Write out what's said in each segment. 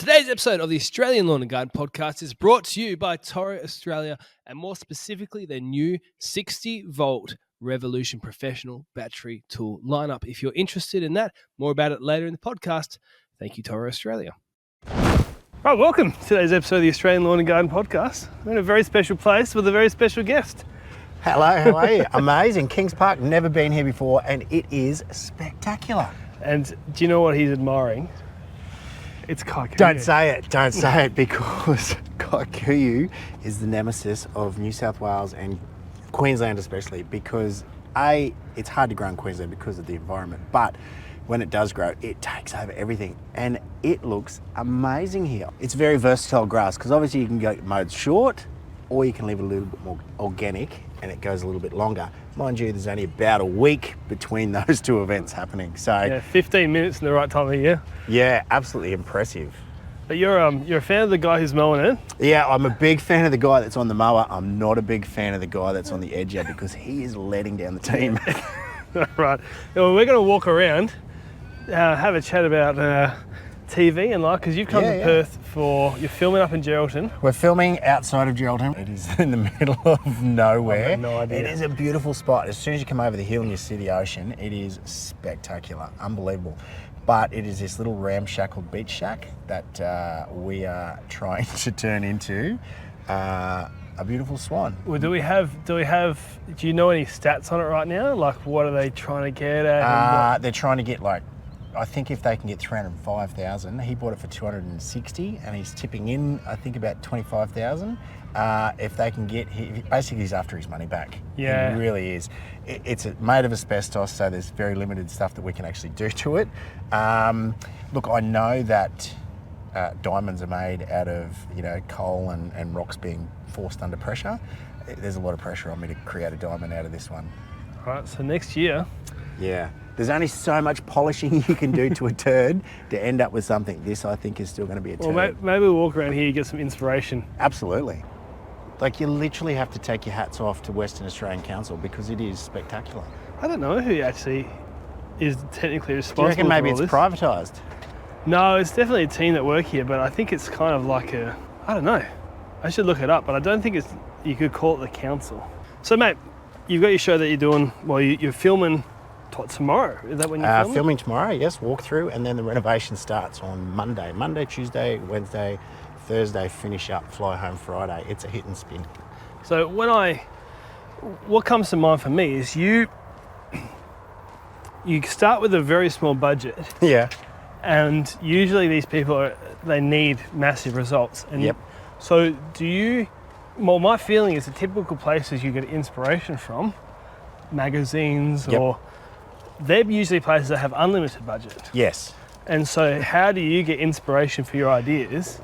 Today's episode of the Australian Lawn and Garden Podcast is brought to you by Toro Australia, and more specifically their new 60-volt Revolution Professional battery tool lineup. If you're interested in that, more about it later in the podcast. Thank you, Toro Australia. Right, welcome to today's episode of the Australian Lawn and Garden Podcast. We're in a very special place with a very special guest. Hello, how are you? Amazing. Kings Park, never been here before, and it is spectacular. And do you know what he's admiring? It's Kikuyu. Don't say it, because Kikuyu is the nemesis of New South Wales and Queensland especially, because it's hard to grow in Queensland because of the environment, but when it does grow, it takes over everything, and it looks amazing here. It's very versatile grass, because obviously you can go mowed short, or you can leave it a little bit more organic, and it goes a little bit longer. Mind you, there's only about a week between those two events happening. So yeah, 15 minutes in the right time of year. Yeah, absolutely impressive. But you're a fan of the guy who's mowing it? Yeah, I'm a big fan of the guy that's on the mower. I'm not a big fan of the guy that's on the edger, because he is letting down the team. Right. Well, we're going to walk around, have a chat about TV and because you've come to Perth you're filming up in Geraldton. We're filming outside of Geraldton. It is in the middle of nowhere. I have no idea. It is a beautiful spot. As soon as you come over the hill and you see the ocean, it is spectacular, unbelievable. But it is this little ramshackle beach shack that we are trying to turn into a beautiful swan. Well, do you know any stats on it right now? Like, what are they trying to get at? They're trying to get I think if they can get 305,000, he bought it for 260, and he's tipping in, I think, about 25,000. If they can get, basically he's after his money back. Yeah. He really is. It's made of asbestos, so there's very limited stuff that we can actually do to it. Look, I know that diamonds are made out of, coal and rocks being forced under pressure. There's a lot of pressure on me to create a diamond out of this one. Right, so next year. Yeah. There's only so much polishing you can do to a turd to end up with something. This, I think, is still going to be a turd. Well, maybe we'll walk around here, get some inspiration. Absolutely. You literally have to take your hats off to Western Australian Council, because it is spectacular. I don't know who actually is technically responsible. Do you reckon maybe for all it's this. privatised? No, it's definitely a team that work here, but I think it's kind of I don't know. I should look it up, but I don't think you could call it the council. So, mate, you've got your show that you're doing, you're filming tomorrow. Is that when you're filming? Filming tomorrow, yes, walk through, and then the renovation starts on Monday, Tuesday, Wednesday, Thursday, finish up, fly home Friday. It's a hit and spin. So what comes to mind for me is you start with a very small budget. Yeah. And usually these people they need massive results. And yep. So my feeling is the typical places you get inspiration from, magazines, yep. or they're usually places that have unlimited budget. Yes. And so how do you get inspiration for your ideas?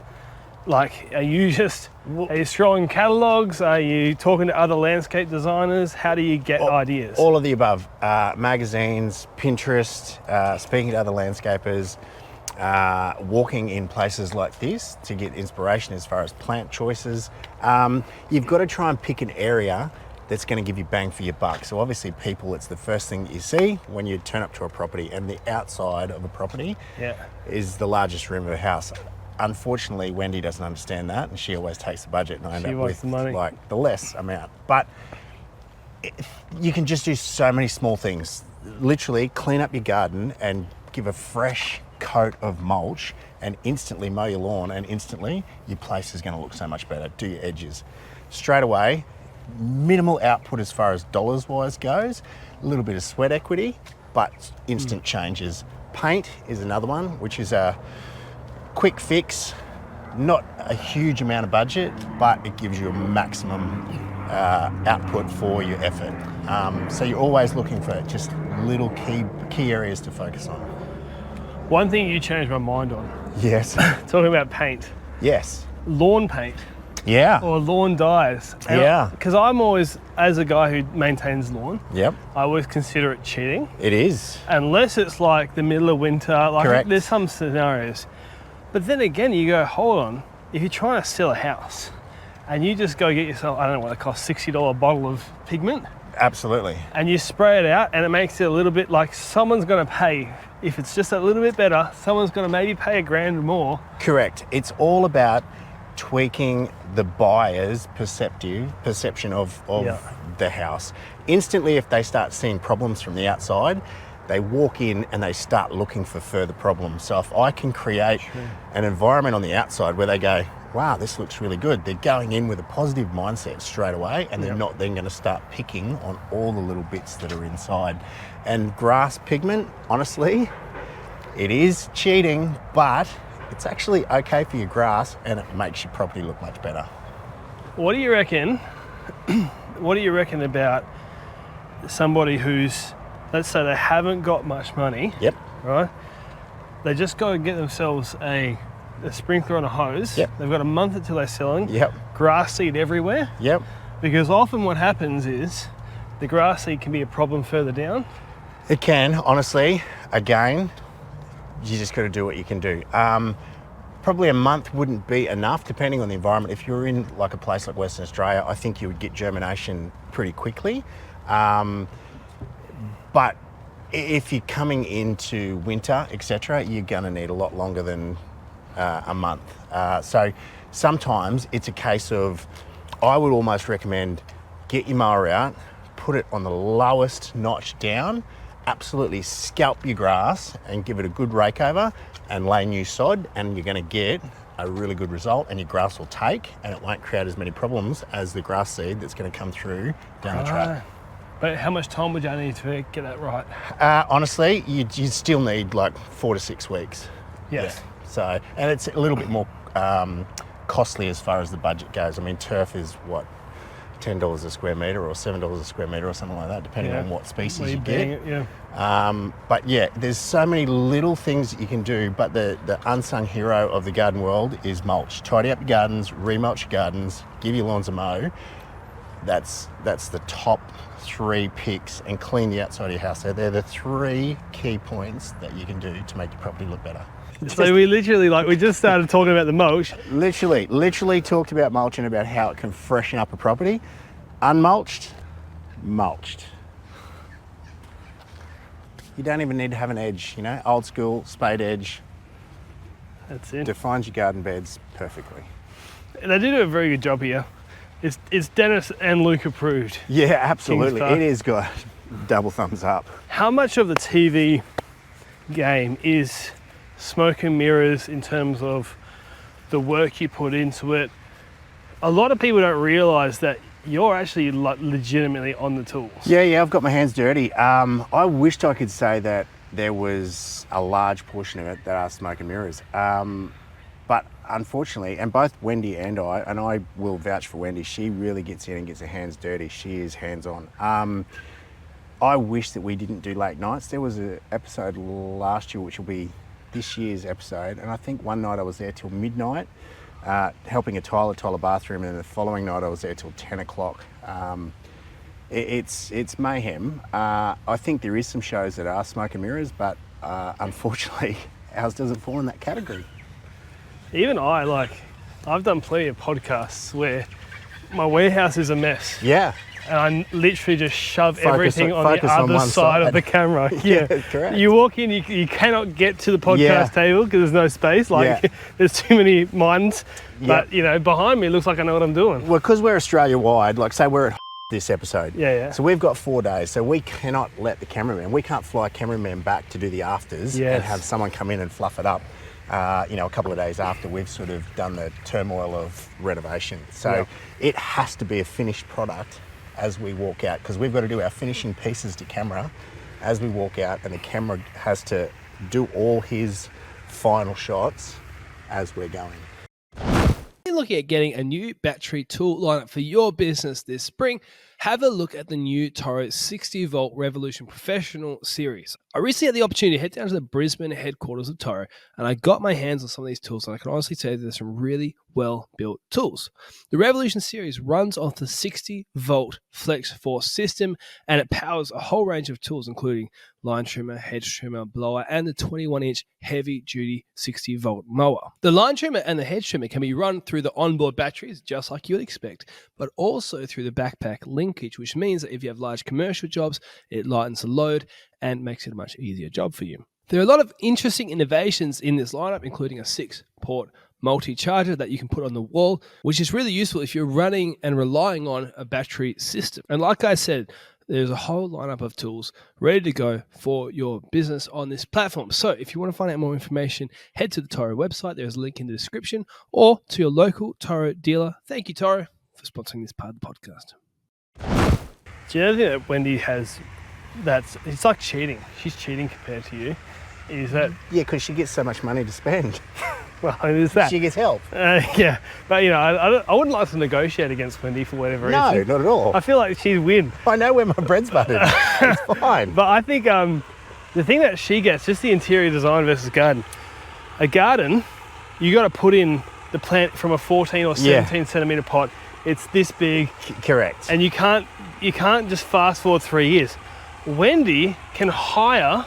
Are you scrolling catalogues? Are you talking to other landscape designers? How do you get ideas? All of the above. Magazines, Pinterest, speaking to other landscapers, walking in places like this to get inspiration as far as plant choices. You've got to try and pick an area that's going to give you bang for your buck. So obviously people, it's the first thing that you see when you turn up to a property, and the outside of a property is the largest room of a house. Unfortunately, Wendy doesn't understand that, and she always takes the budget, and I end up with the less amount. But you can just do so many small things. Literally clean up your garden and give a fresh coat of mulch, and instantly mow your lawn, and instantly your place is going to look so much better. Do your edges straight away. Minimal output as far as dollars wise goes, a little bit of sweat equity, but instant changes. Paint is another one, which is a quick fix, not a huge amount of budget, but it gives you a maximum output for your effort. So you're always looking for just little key areas to focus on. One thing you changed my mind on. Yes. Talking about paint. Yes. Lawn paint. Yeah. Or lawn dyes. Yeah. Because I'm always, as a guy who maintains lawn, yep, I always consider it cheating. It is. Unless it's the middle of winter. Correct. There's some scenarios. But then again, you go, hold on, if you're trying to sell a house and you just go get yourself, I don't know what it costs, $60 bottle of pigment, Absolutely. and you spray it out, and it makes it a little bit like someone's going to pay. If it's just a little bit better, someone's going to maybe pay $1,000 more. Correct. It's all about tweaking the buyer's perception of the house. Instantly, if they start seeing problems from the outside, they walk in and they start looking for further problems. So if I can create an environment on the outside where they go, wow, this looks really good, they're going in with a positive mindset straight away, and they're not then going to start picking on all the little bits that are inside. And grass pigment, honestly, it is cheating, but it's actually okay for your grass, and it makes your property look much better. What do you reckon? What do you reckon about somebody who's, let's say they haven't got much money, Yep. right? They just go and get themselves a sprinkler and a hose. Yep. They've got a month until they're selling. Yep. Grass seed everywhere. Yep. Because often what happens is the grass seed can be a problem further down. It can, honestly. Again, you just got to do what you can do. Probably a month wouldn't be enough, depending on the environment. If you're in like a place like Western Australia, I think you would get germination pretty quickly. But if you're coming into winter, etc., you're going to need a lot longer than a month. So sometimes it's a case of, I would almost recommend get your mower out, put it on the lowest notch down, absolutely scalp your grass and give it a good rake over and lay new sod, and you're going to get a really good result, and your grass will take, and it won't create as many problems as the grass seed that's going to come through down the track. But how much time would you need to get that right? Honestly, you still need like 4 to 6 weeks. Yes. Yeah. So, and it's a little bit more costly as far as the budget goes. I mean, turf is what, $10 a square metre or $7 a square metre or something like that, depending on what species you get. But yeah, there's so many little things that you can do, but the unsung hero of the garden world is mulch. Tidy up your gardens, remulch your gardens, give your lawns a mow. That's the top 3 picks, and clean the outside of your house. So they're the 3 key points that you can do to make your property look better. So we literally, we just started talking about the mulch. Literally talked about mulch and about how it can freshen up a property. Unmulched, mulched. You don't even need to have an edge, old school spade edge. That's it. Defines your garden beds perfectly. And they do a very good job here. It's Dennis and Luke approved. Yeah, absolutely. It is good. Double thumbs up. How much of the TV game is smoke and mirrors in terms of the work you put into it? A lot of people don't realise that you're actually legitimately on the tools. Yeah, I've got my hands dirty. I wished I could say that there was a large portion of it that are smoke and mirrors. But unfortunately, and both Wendy and I will vouch for Wendy, she really gets in and gets her hands dirty. She is hands-on. I wish that we didn't do late nights. There was an episode last year, which will be this year's episode, and I think one night I was there till midnight, helping a tile bathroom, and then the following night I was there till 10 o'clock. It's mayhem. I think there is some shows that are smoke and mirrors, but unfortunately ours doesn't fall in that category. Even I've done plenty of podcasts where my warehouse is a mess. Yeah. And I literally just shove everything on the other side of the camera. Yeah, correct. You walk in, you cannot get to the podcast table because there's no space. There's too many minds. But, behind me, it looks like I know what I'm doing. Well, because we're Australia-wide, say we're at this episode. Yeah. So we've got 4 days, so we cannot let the cameraman, we can't fly a cameraman back to do the afters and have someone come in and fluff it up. A couple of days after we've sort of done the turmoil of renovation. So it has to be a finished product as we walk out, because we've got to do our finishing pieces to camera as we walk out, and the camera has to do all his final shots as we're going. You're looking at getting a new battery tool lineup for your business this spring, have a look at the new Toro 60-volt Revolution Professional Series. I recently had the opportunity to head down to the Brisbane headquarters of Toro, and I got my hands on some of these tools, and I can honestly say that there's some really well-built tools. The Revolution Series runs off the 60-volt Flex Force system, and it powers a whole range of tools, including line trimmer, hedge trimmer, blower, and the 21-inch heavy-duty 60-volt mower. The line trimmer and the hedge trimmer can be run through the onboard batteries, just like you would expect, but also through the backpack linked linkage, which means that if you have large commercial jobs, it lightens the load and makes it a much easier job for you. There are a lot of interesting innovations in this lineup, including a 6-port multi-charger that you can put on the wall, which is really useful if you're running and relying on a battery system. And like I said, there's a whole lineup of tools ready to go for your business on this platform. So if you want to find out more information, head to the Toro website. There's a link in the description, or to your local Toro dealer. Thank you, Toro, for sponsoring this part of the podcast. Do you know that Wendy has it's like cheating? She's cheating compared to you. Is that? Yeah, because she gets so much money to spend. Well, there's that. She gets help. Yeah, but I wouldn't like to negotiate against Wendy for whatever reason. No, not at all. I feel like she'd win. I know where my bread's buttered. It's fine. But I think the thing that she gets, just the interior design versus garden. A garden, you got to put in the plant from a 14 or 17 centimetre pot. It's this big. Correct. And you can't just fast forward 3 years. Wendy can hire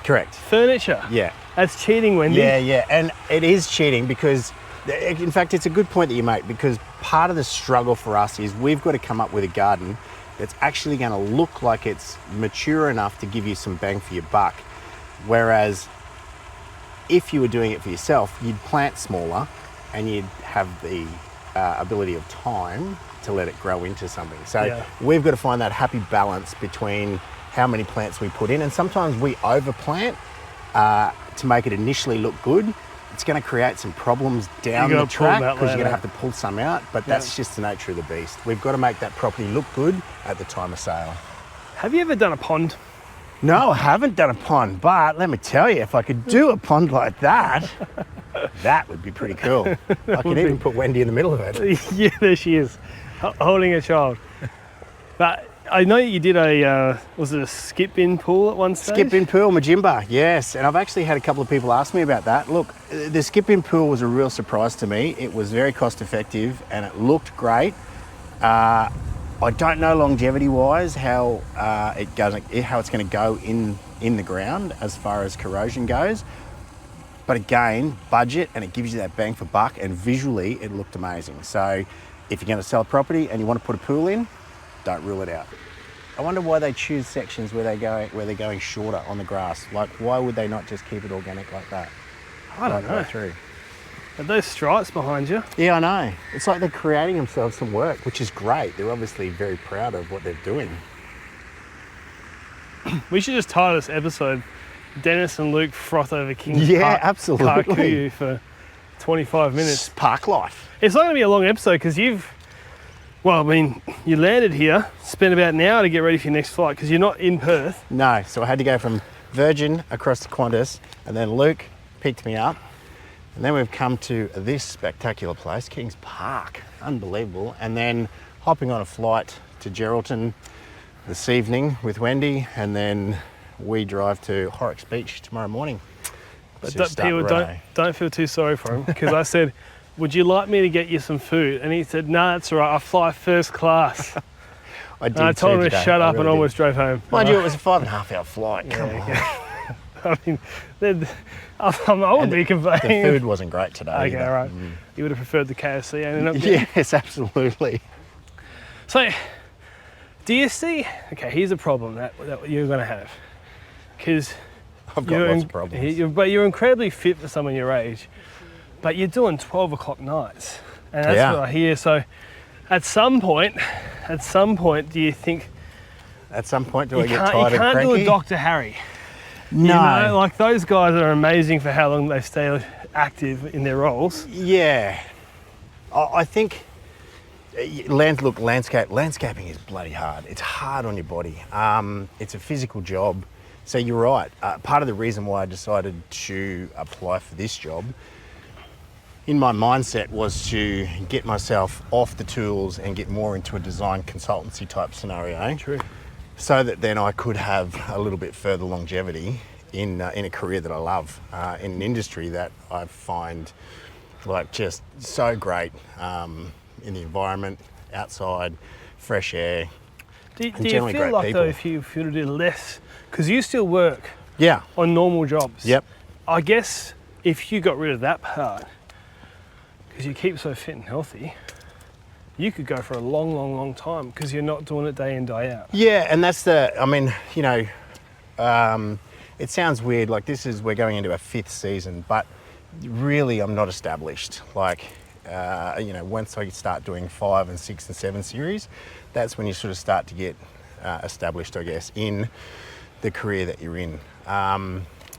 furniture. Yeah. That's cheating, Wendy. Yeah. And it is cheating because, in fact, it's a good point that you make, because part of the struggle for us is we've got to come up with a garden that's actually going to look like it's mature enough to give you some bang for your buck. Whereas if you were doing it for yourself, you'd plant smaller and you'd have the ability of time to let it grow into something. So we've got to find that happy balance between how many plants we put in, and sometimes we overplant to make it initially look good. It's going to create some problems down the track because you're going to have to pull some out, but that's just the nature of the beast. We've got to make that property look good at the time of sale. Have you ever done a pond? No, I haven't done a pond, but let me tell you, if I could do a pond like that, that would be pretty cool. I could even put Wendy in the middle of it. Yeah, there she is, holding a child. But I know you did was it a skip-in pool at one stage? Skip-in pool, Majimba, yes. And I've actually had a couple of people ask me about that. Look, the skip-in pool was a real surprise to me. It was very cost-effective and it looked great. I don't know longevity-wise how it's going to go in the ground as far as corrosion goes. But again, budget, and it gives you that bang for buck, and visually it looked amazing. So if you're going to sell a property and you want to put a pool in, don't rule it out. I wonder why they choose sections where they're going shorter on the grass. Like, why would they not just keep it organic like that? I don't know. Through. Are those stripes behind you? Yeah, I know. It's like they're creating themselves some work, which is great. They're obviously very proud of what they're doing. We should just title this episode Dennis and Luke froth over King's absolutely. Kikuyu for 25 minutes. Park life. It's not going to be a long episode because you landed here, spent about an hour to get ready for your next flight because you're not in Perth. No, so I had to go from Virgin across to Qantas, and then Luke picked me up, and then we've come to this spectacular place, Kings Park. Unbelievable. And then hopping on a flight to Geraldton this evening with Wendy, and then we drive to Horrocks Beach tomorrow morning. But don't feel too sorry for him, because I said, would you like me to get you some food? And he said, no, that's all right, I fly first class. I did. And I told him to shut up and almost drove home. Mind you, it was a 5.5 hour flight. Come on. I mean, I wouldn't be complaining. The food wasn't great today. Okay, all right. You would have preferred the KFC, ended up Yes, absolutely. So, do you see? Okay, here's a problem that you're going to have, because I've got lots of problems. But you're incredibly fit for someone your age. But you're doing 12 o'clock nights, and that's what I hear. So, at some point, do you think? At some point, do I get tired and cranky? You can't do a Dr. Harry. No. You know, like those guys are amazing for how long they stay active in their roles. Yeah. I think landscaping is bloody hard. It's hard on your body. It's a physical job. So you're right. Part of the reason why I decided to apply for this job in my mindset was to get myself off the tools and get more into a design consultancy type scenario. True. So that then I could have a little bit further longevity in a career that I love, in an industry that I find like just so great, in the environment, outside, fresh air. Do you feel like people. Though if you were to do less, because you still work on normal jobs. Yep. I guess if you got rid of that part, because you keep so fit and healthy, you could go for a long, long, long time because you're not doing it day in, day out. Yeah, and that's it sounds weird, like we're going into our 5th season, but really I'm not established. Like, once I start doing 5 and 6 and 7 series, that's when you sort of start to get established, I guess, in the career that you're in.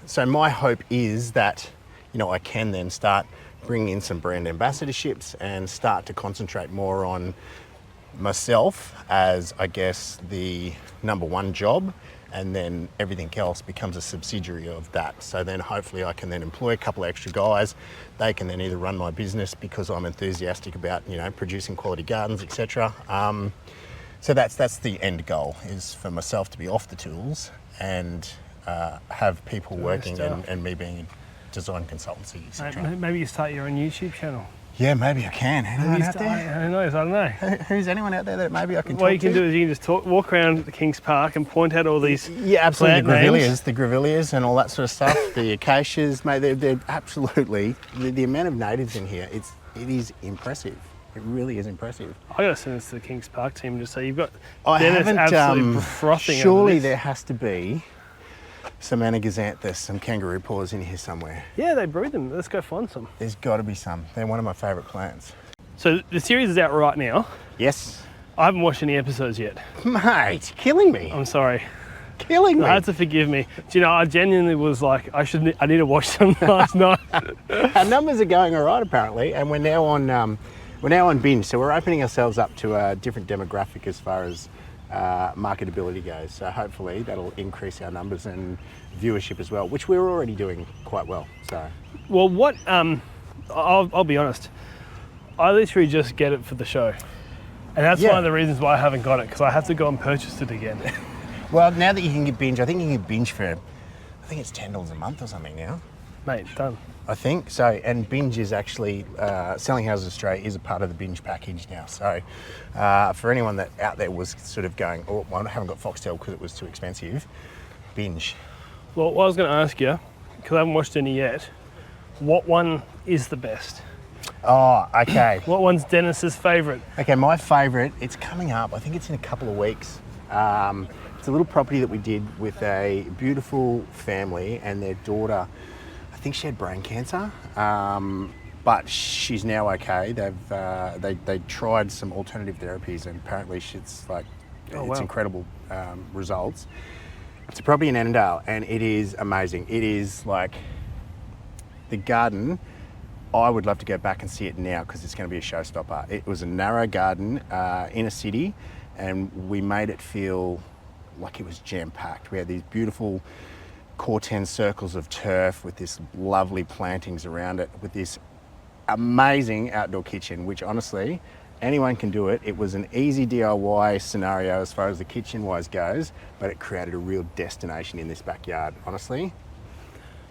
So my hope is that, I can then start bringing in some brand ambassadorships and start to concentrate more on myself as, I guess, the number one job, and then everything else becomes a subsidiary of that. So then hopefully I can then employ a couple of extra guys. They can then either run my business because I'm enthusiastic about, producing quality gardens, etc. So that's the end goal, is for myself to be off the tools and have people working and me being a design consultancy, etc. Maybe you start your own YouTube channel. Yeah, maybe I can. Anyone out there? Who knows? I don't know. Who's anyone out there that maybe I can talk to? What you can do is you can just walk around the King's Park and point out all these absolutely, plant the grevilleas and all that sort of stuff, the acacias, mate, they're absolutely, the amount of natives in here, it is impressive. It really is impressive. I got to send this to the King's Park team and just say, you've got I Dennis haven't, absolutely frothing. Surely there has to be some anaxanthus, some kangaroo paws in here somewhere. Yeah, they breed them. Let's go find some. There's got to be some. They're one of my favourite plants. So the series is out right now. Yes. I haven't watched any episodes yet. Mate, killing me. I'm sorry. Killing me. I had to forgive me. Do you know, I genuinely was like, I need to watch them last night. Our numbers are going all right apparently, and we're now on binge. So we're opening ourselves up to a different demographic as far as marketability goes. So hopefully that'll increase our numbers and viewership as well, which we're already doing quite well. So, well, I'll be honest. I literally just get it for the show, and that's one of the reasons why I haven't got it, because I have to go and purchase it again. Well, now that you can get binge, I think you can get binge for, I think it's $10 a month or something now. Mate, done. I think so, and binge is actually, Selling Houses Australia is a part of the binge package now. So for anyone that out there was sort of going, oh, well, I haven't got Foxtel because it was too expensive, binge. Well, what I was going to ask you, because I haven't watched any yet, what one is the best? Oh, okay. What one's Dennis's favourite? Okay, my favourite, it's coming up, I think it's in a couple of weeks. It's a little property that we did with a beautiful family and their daughter. I think she had brain cancer, but she's now okay. They tried some alternative therapies, and apparently it's incredible results. It's a property in Annandale, and it is amazing. It is like the garden. I would love to go back and see it now because it's going to be a showstopper. It was a narrow garden in a city, and we made it feel like it was jam-packed. We had these beautiful Corten circles of turf with this lovely plantings around it, with this amazing outdoor kitchen, which honestly, anyone can do it. It was an easy DIY scenario as far as the kitchen-wise goes, but it created a real destination in this backyard, honestly.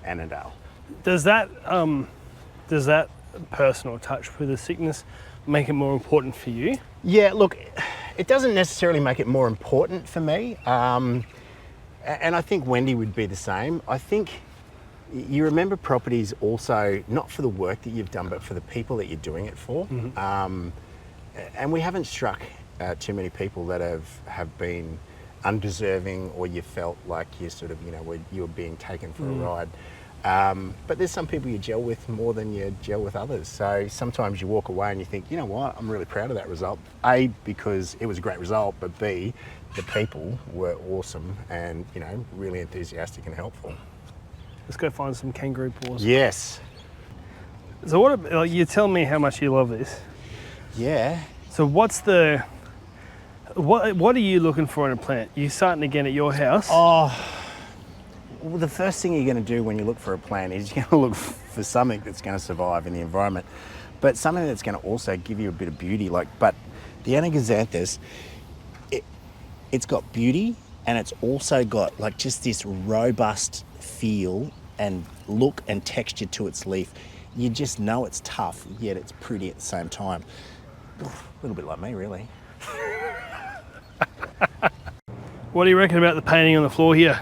Annandale. Does that personal touch with the sickness make it more important for you? Yeah, look, it doesn't necessarily make it more important for me. And I think Wendy would be the same. I think you remember properties also, not for the work that you've done, but for the people that you're doing it for. Mm-hmm. And we haven't struck too many people that have been undeserving, or you felt like you sort of, you were being taken for a ride. But there's some people you gel with more than you gel with others. So sometimes you walk away and you think, you know what, I'm really proud of that result. A, because it was a great result, but B, the people were awesome and, really enthusiastic and helpful. Let's go find some kangaroo paws. Yes. So you tell me how much you love this. Yeah. So what are you looking for in a plant? You starting again at your house? Oh, well, the first thing you're going to do when you look for a plant is you're going to look for something that's going to survive in the environment, but something that's going to also give you a bit of beauty. But the anaxanthus, it's got beauty, and it's also got just this robust feel and look and texture to its leaf. You just know it's tough, yet it's pretty at the same time. A little bit like me, really. What do you reckon about the painting on the floor here?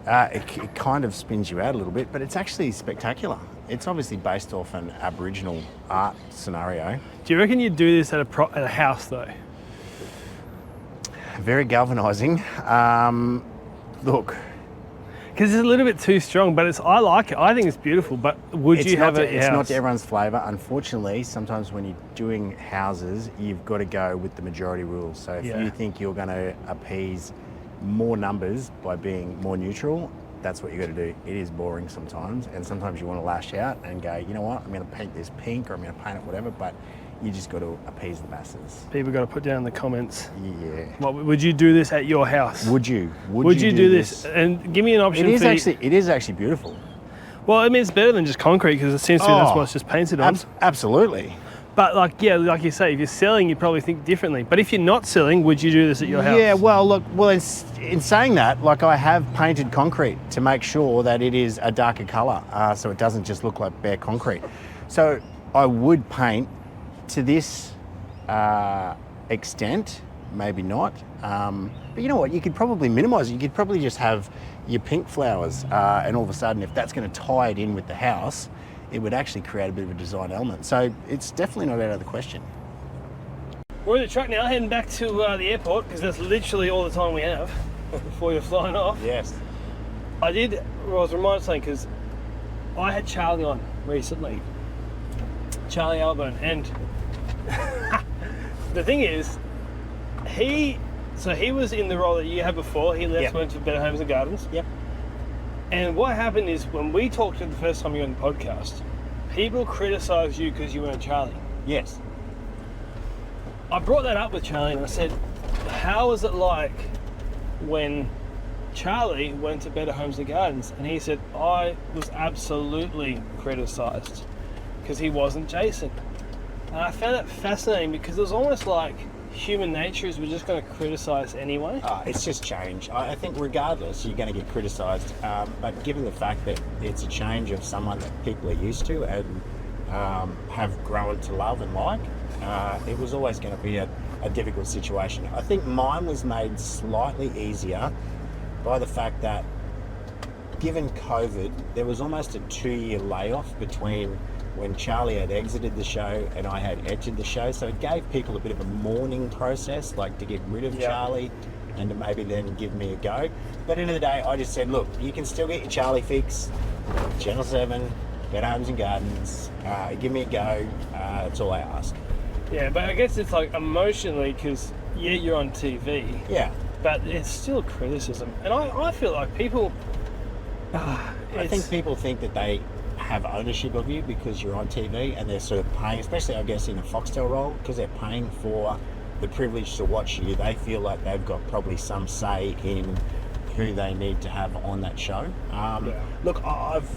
It kind of spins you out a little bit, but it's actually spectacular. it's obviously based off an Aboriginal art scenario. Do you reckon you'd do this at a house though? Very galvanising. Look, because it's a little bit too strong, but I like it. I think it's beautiful. But would you have it? It's not to everyone's flavour. Unfortunately, sometimes when you're doing houses, you've got to go with the majority rules. So if you think you're going to appease more numbers by being more neutral, that's what you got to do. It is boring sometimes, and sometimes you want to lash out and go, you know what, I'm going to paint this pink, or I'm going to paint it whatever. But you just got to appease the masses. People got to put down in the comments. Yeah. What would you do this at your house? Would you? Would you do this? And give me an option. It is actually beautiful. Well, I mean, it's better than just concrete because essentially that's what's just painted on. Absolutely. But like you say, if you're selling, you probably think differently. But if you're not selling, would you do this at your house? Yeah. Well, look. Well, in saying that, like I have painted concrete to make sure that it is a darker colour, so it doesn't just look like bare concrete. So I would paint to this extent, maybe not. But you know what? You could probably minimise it. You could probably just have your pink flowers, and all of a sudden, if that's going to tie it in with the house, it would actually create a bit of a design element. So it's definitely not out of the question. We're in the truck now, heading back to the airport because that's literally all the time we have before you're flying off. Yes. I was reminded of something because I had Charlie on recently, Charlie Albone, and the thing is, he was in the role that you had before. He left, went to Better Homes and Gardens. Yep. And what happened is when we talked to the first time you were on the podcast, people criticised you because you weren't Charlie. Yes. I brought that up with Charlie and I said, how was it like when Charlie went to Better Homes and Gardens? And he said, I was absolutely criticised because he wasn't Jason. And I found it fascinating because it was almost like human nature is we're just going to criticise anyway. It's just change. I think regardless, you're going to get criticised. But given the fact that it's a change of someone that people are used to and have grown to love and like, it was always going to be a difficult situation. I think mine was made slightly easier by the fact that given COVID, there was almost a 2-year layoff between when Charlie had exited the show and I had entered the show. So it gave people a bit of a mourning process, like to get rid of Charlie and to maybe then give me a go. But at the end of the day, I just said, look, you can still get your Charlie fix, Channel 7, Better Homes and Gardens, give me a go, that's all I ask. Yeah, but I guess it's like emotionally, because you're on TV. Yeah. But it's still criticism. And I feel like people... I think people think that they have ownership of you because you're on TV and they're sort of paying, especially I guess in a Foxtel role, because they're paying for the privilege to watch you. They feel like they've got probably some say in who they need to have on that show. Look,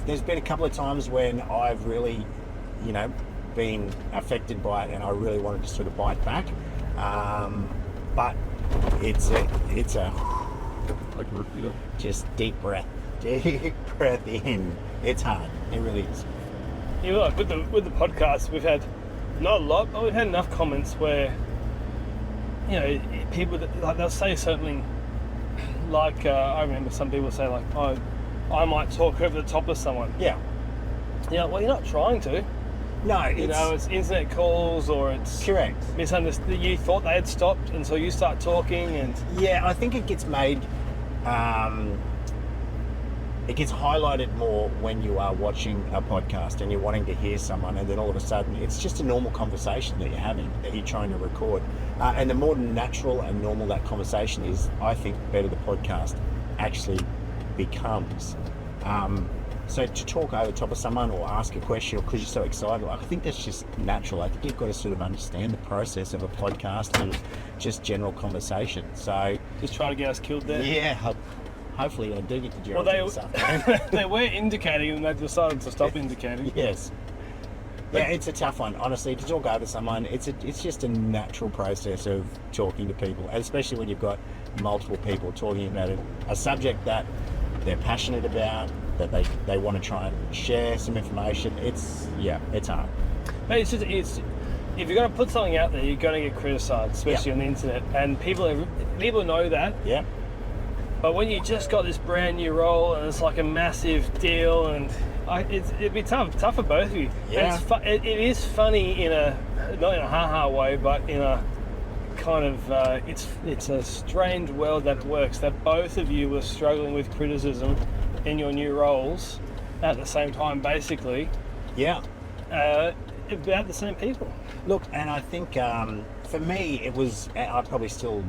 there's been a couple of times when I've really, been affected by it and I really wanted to sort of bite back. But it's a just deep breath in. It's hard. It really is. Yeah, like with the podcast, we've had not a lot, but we've had enough comments where people that, they'll say something like I remember some people say like, "Oh, I might talk over the top of someone." Yeah. Yeah. Well, you're not trying to. No, it's internet calls or it's correct. Misunderstood. You thought they had stopped, and so you start talking, and I think it gets made. It gets highlighted more when you are watching a podcast and you're wanting to hear someone, and then all of a sudden it's just a normal conversation that you're having, that you're trying to record. And the more natural and normal that conversation is, I think the better the podcast actually becomes. So to talk over top of someone or ask a question because you're so excited, I think that's just natural. I think you've got to sort of understand the process of a podcast and just general conversation. So just try to get us killed there. Yeah. Hopefully I do get to Gerald this afternoon. They were indicating and they decided to stop indicating. Yes. Yeah, it's a tough one. Honestly, to talk over someone, it's just a natural process of talking to people, and especially when you've got multiple people talking about a subject that they're passionate about, that they want to try and share some information. It's hard. But it's if you're going to put something out there, you're going to get criticised, especially on the internet, and people know that. Yeah. But when you just got this brand new role and it's like a massive deal, and It'd be tough for both of you. Yeah. And it is funny in a, not in a ha-ha way, but in a kind of, it's a strange world that it works, that both of you were struggling with criticism in your new roles at the same time, basically, Yeah. about the same people. Look, and I think for me, it was, I probably still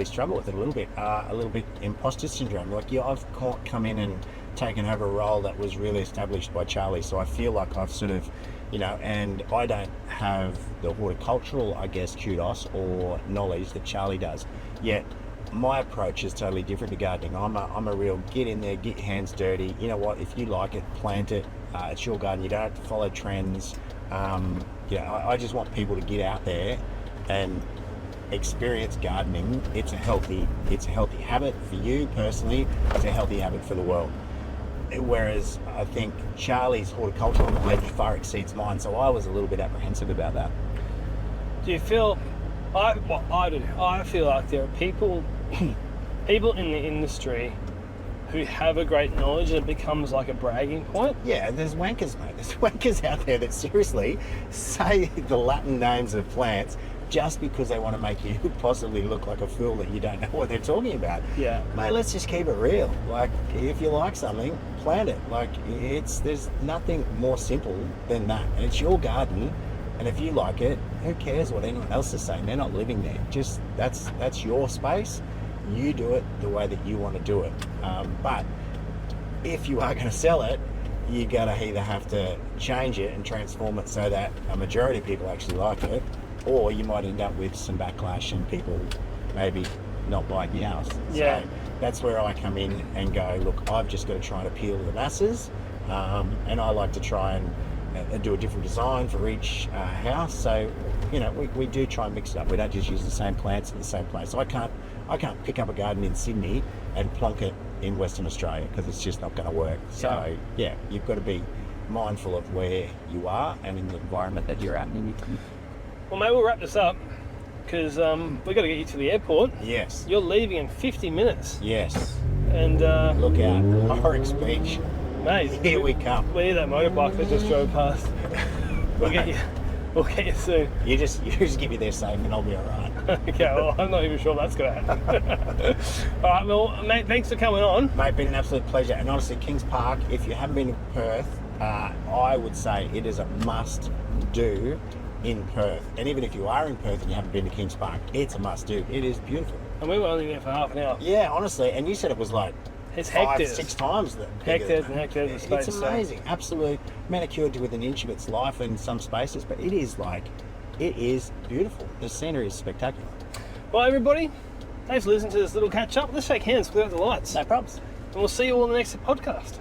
struggle with it a little bit imposter syndrome. Like, yeah, I've come in and taken over a role that was really established by Charlie, so I feel like I've sort of, and I don't have the horticultural, I guess, kudos or knowledge that Charlie does. Yet my approach is totally different to gardening. I'm a real get in there, get your hands dirty. You know what? If you like it, plant it. It's your garden. You don't have to follow trends. I just want people to get out there and experience gardening. It's a healthy habit for you personally. It's a healthy habit for the world. Whereas I think Charlie's horticultural knowledge far exceeds mine, so I was a little bit apprehensive about that. Do you feel? I do. I feel like there are people in the industry who have a great knowledge and it becomes like a bragging point. Yeah, there's wankers, mate. There's wankers out there that seriously say the Latin names of plants just because they want to make you possibly look like a fool that you don't know what they're talking about. Yeah. Mate, let's just keep it real. Like, if you like something, plant it. Like, there's nothing more simple than that. And it's your garden, and if you like it, who cares what anyone else is saying? They're not living there. Just, that's your space. You do it the way that you want to do it. But if you are going to sell it, you're going to either have to change it and transform it so that a majority of people actually like it, or you might end up with some backlash and people maybe not buying your house. Yeah. So that's where I come in and go, look, I've just got to try and appeal to the masses, and I like to try and do a different design for each house. So, we do try and mix it up. We don't just use the same plants in the same place. So I can't pick up a garden in Sydney and plonk it in Western Australia because it's just not going to work. So yeah, you've got to be mindful of where you are and in the environment that you're at. Well, mate, we'll wrap this up because we've got to get you to the airport. Yes. You're leaving in 50 minutes. Yes. And look out, Oryx Beach. mate, Here we come. We hear that motorbike that just drove past. We'll get you soon. You just get me there safe and I'll be all right. Okay, well, I'm not even sure that's going to happen. All right, well, mate, thanks for coming on. Mate, been an absolute pleasure. And honestly, Kings Park, if you haven't been to Perth, I would say it is a must-do in Perth. And even if you are in Perth and you haven't been to Kings Park, it's a must-do. It is beautiful. And we were only there for half an hour. Yeah, honestly. And you said it was like It's 5, hectares. 6 times that. Hectares and hectares of space. It's amazing. Absolute manicured to within an inch of its life in some spaces, but it is beautiful. The scenery is spectacular. Well, everybody, thanks for listening to this little catch-up. Let's shake hands without the lights. No problems. And we'll see you all in the next podcast.